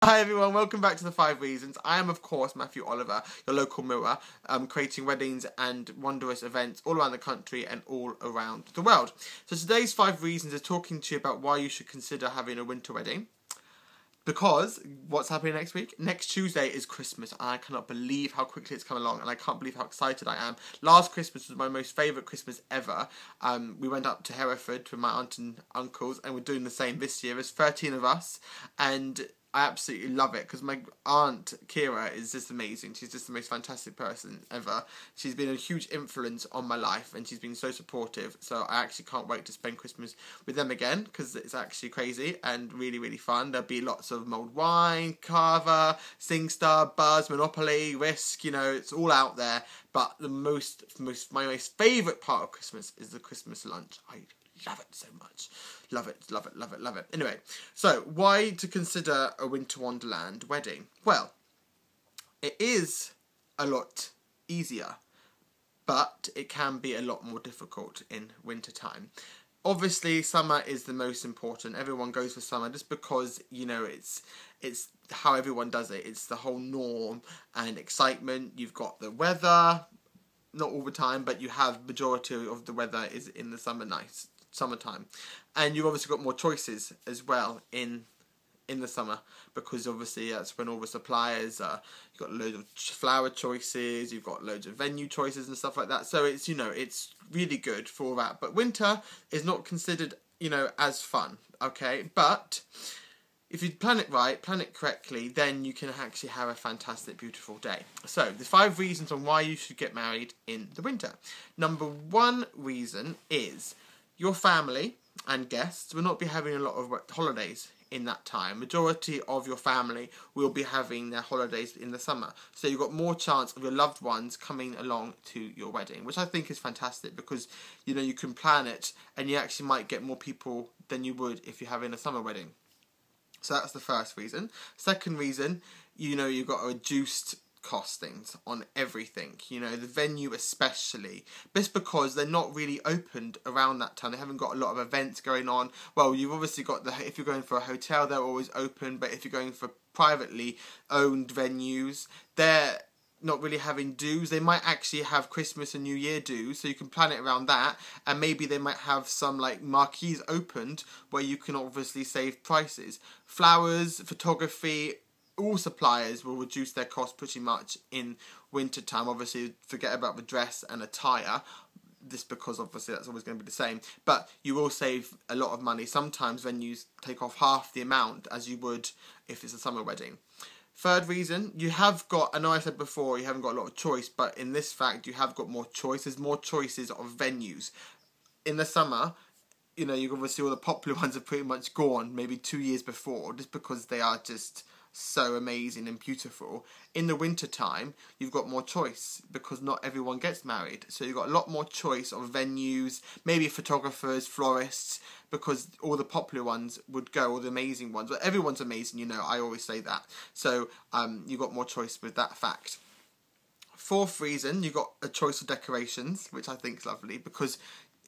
Hi everyone, welcome back to The 5 Reasons. I am of course Matthew Oliver, your local mirror, creating weddings and wondrous events all around the country and all around the world. So today's 5 Reasons is talking to you about why you should consider having a winter wedding. Because what's happening next week? Next Tuesday is Christmas, and I cannot believe how quickly it's come along, and I can't believe how excited I am. Last Christmas was my most favourite Christmas ever. We went up to Hereford with my aunt and uncles, and we're doing the same this year. There's 13 of us, and I absolutely love it because my aunt Kira is just amazing. She's just the most fantastic person ever. She's been a huge influence on my life and she's been so supportive. So I actually can't wait to spend Christmas with them again because it's actually crazy and really, really fun. There'll be lots of mulled wine, Carver, SingStar, Buzz, Monopoly, Risk, you know, it's all out there. But my most favourite part of Christmas is the Christmas lunch. I love it so much. Love it, love it, love it, love it. Anyway, so why to consider a Winter Wonderland wedding? Well, it is a lot easier, but it can be a lot more difficult in winter time. Obviously, summer is the most important. Everyone goes for summer just because, you know, it's how everyone does it. It's the whole norm and excitement. You've got the weather, not all the time, but you have majority of the weather is in the summertime, and you've obviously got more choices as well in the summer because obviously that's when all the suppliers you've got loads of flower choices, you've got loads of venue choices and stuff like that. So it's, you know, it's really good for all that. But winter is not considered, you know, as fun. Okay, but if you plan it right, plan it correctly, then you can actually have a fantastic, beautiful day. So, the 5 reasons on why you should get married in the winter. Number 1 reason is your family and guests will not be having a lot of holidays in that time. Majority of your family will be having their holidays in the summer. So you've got more chance of your loved ones coming along to your wedding, which I think is fantastic because, you know, you can plan it and you actually might get more people than you would if you're having a summer wedding. So that's the first reason. Second reason, you know, you've got a reduced costings on everything, you know, the venue especially, just because they're not really opened around that time. They haven't got a lot of events going on. Well, you've obviously got if you're going for a hotel, they're always open, but if you're going for privately owned venues, they're not really having dues. They might actually have Christmas and New Year dues, so you can plan it around that, and maybe they might have some like marquees opened where you can obviously save prices. Flowers, photography, all suppliers will reduce their cost pretty much in winter time. Obviously, forget about the dress and attire, just because obviously that's always going to be the same. But you will save a lot of money. Sometimes venues take off half the amount as you would if it's a summer wedding. Third reason, you have got, I know I said before you haven't got a lot of choice, but in this fact you have got more choice. There's more choices of venues. In the summer, you know, you obviously all the popular ones are pretty much gone maybe 2 years before, just because they are just so amazing and beautiful. In the winter time, you've got more choice because not everyone gets married. So you've got a lot more choice of venues, maybe photographers, florists, because all the popular ones would go, all the amazing ones. But everyone's amazing, you know, I always say that. So you've got more choice with that fact. Fourth reason, you've got a choice of decorations, which I think is lovely, because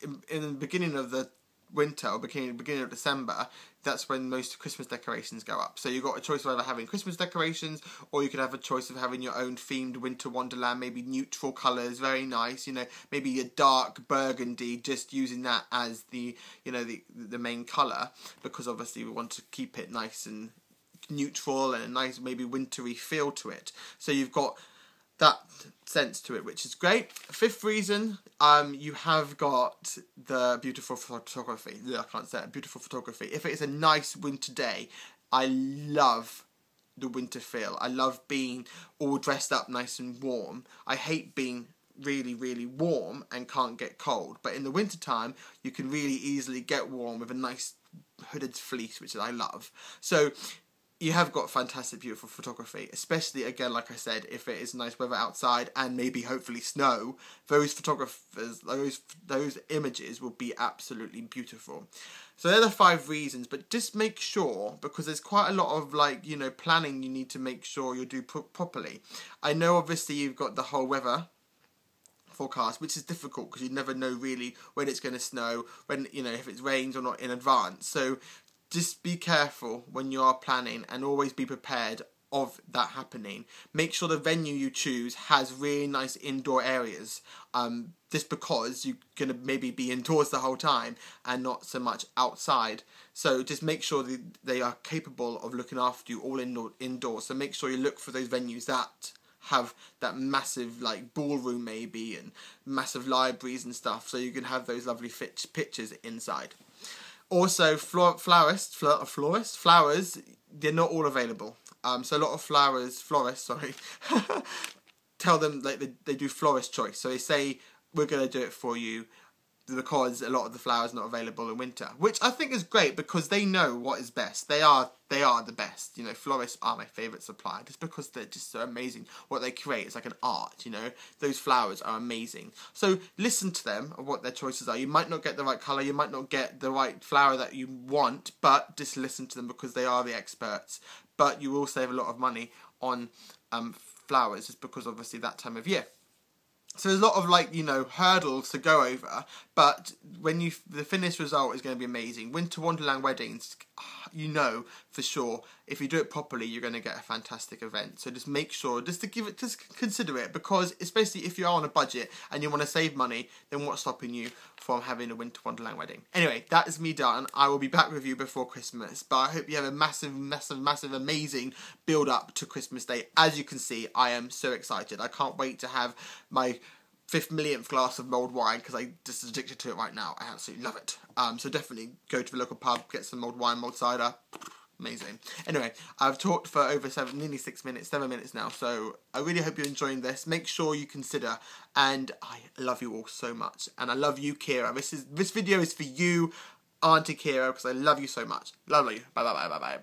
in the beginning of the winter or beginning of December, that's when most Christmas decorations go up. So you've got a choice of either having Christmas decorations, or you could have a choice of having your own themed winter wonderland, maybe neutral colours, very nice, you know, maybe a dark burgundy, just using that as the, you know, the main colour, because obviously we want to keep it nice and neutral and a nice maybe wintry feel to it. So you've got that sense to it, which is great. Fifth reason, you have got the beautiful photography. I can't say it, beautiful photography. If it is a nice winter day, I love the winter feel. I love being all dressed up nice and warm. I hate being really, really warm and can't get cold. But in the winter time, you can really easily get warm with a nice hooded fleece, which I love. So you have got fantastic, beautiful photography, especially, again, like I said, if it is nice weather outside and maybe hopefully snow, those photographers, those images will be absolutely beautiful. So they're the 5 reasons, but just make sure, because there's quite a lot of, like, you know, planning you need to make sure you do properly. I know, obviously, you've got the whole weather forecast, which is difficult because you never know really when it's going to snow, when, you know, if it rains or not in advance. So just be careful when you are planning and always be prepared of that happening. Make sure the venue you choose has really nice indoor areas, just because you're going to maybe be indoors the whole time and not so much outside. So just make sure they are capable of looking after you all indoors. So make sure you look for those venues that have that massive like ballroom maybe and massive libraries and stuff, so you can have those lovely pictures inside. Also, flowers, they're not all available. So a lot of florists, tell them like they do florist choice. So they say, we're going to do it for you because a lot of the flowers are not available in winter, which I think is great because they know what is best. They are the best. You know, florists are my favourite supplier just because they're just so amazing. What they create is like an art, you know. Those flowers are amazing. So listen to them and what their choices are. You might not get the right colour, you might not get the right flower that you want, but just listen to them because they are the experts. But you will save a lot of money on flowers just because obviously that time of year. So there's a lot of like, you know, hurdles to go over, but when the finished result is going to be amazing. Winter Wonderland Weddings, you know for sure, if you do it properly, you're going to get a fantastic event. So just make sure, just consider it, because especially if you are on a budget and you want to save money, then what's stopping you from having a Winter Wonderland wedding? Anyway, that is me done. I will be back with you before Christmas, but I hope you have a massive, amazing build up to Christmas Day. As you can see, I am so excited. I can't wait to have my 5 millionth glass of mulled wine because I'm just addicted to it right now. I absolutely love it. So definitely go to the local pub, get some mulled wine, mulled cider. Amazing. Anyway, I've talked for over nearly 6 minutes, 7 minutes now. So I really hope you're enjoying this. Make sure you consider, and I love you all so much. And I love you, Kira. This video is for you, Auntie Kira, because I love you so much. Love you. Bye.